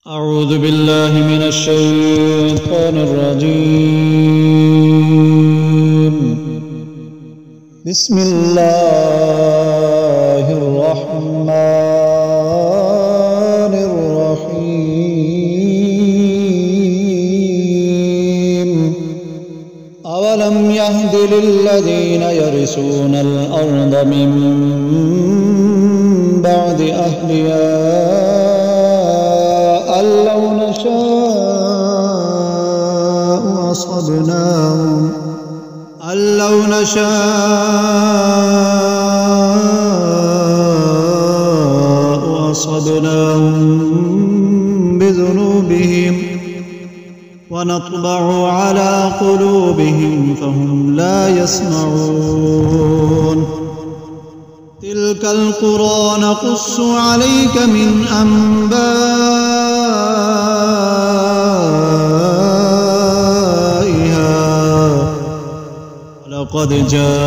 أعوذ بالله من الشيطان الرجيم. بسم الله الرحمن الرحيم. أولم يهد للذين يرثون الأرض من بعد أهلها أن لو نشاء أصبناهم بذنوبهم ونطبع على قلوبهم فهم لا يسمعون. تلك القرى نقص عليك من أنبائها ولقد جاءتهم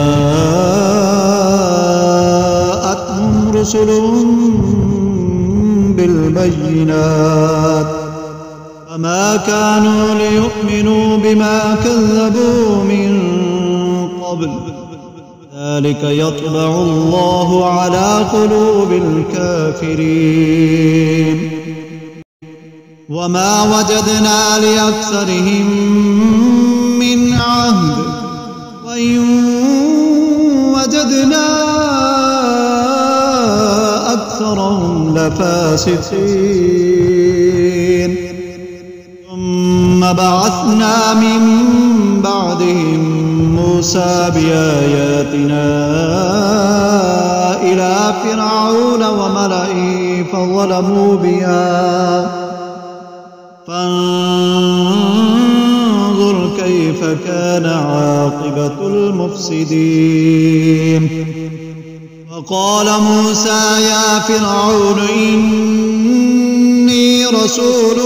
رسلهم بالبينات فما كانوا ليؤمنوا بما كذبوا من قبل ذلك يطبع الله على قلوب الكافرين. وما وجدنا لأكثرهم من عهد وإن وجدنا أكثرهم لفاسقين. ثم بعثنا من بعدهم موسى بآياتنا إلى فرعون وملئه فظلموا بها فانظر كيف كان عاقبة المفسدين. وقال موسى يا فرعون إني رسول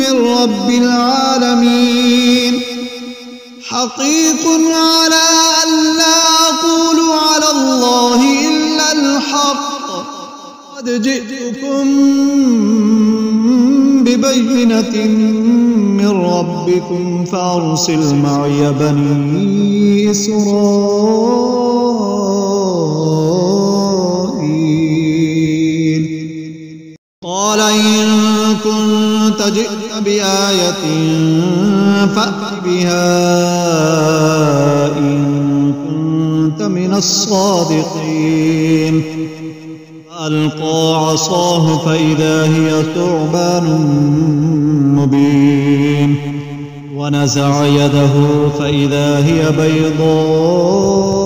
من رب العالمين حقيق على أن لا أقول على الله إلا الحق قد جئتكم ببينة من ربكم فأرسل معي بني إسرائيل. قال إن كنت جئت بآية فأت بها إن كنت من الصادقين. فألقى عصاه فإذا هي ثعبان مبين ونزع يده فإذا هي بيضاء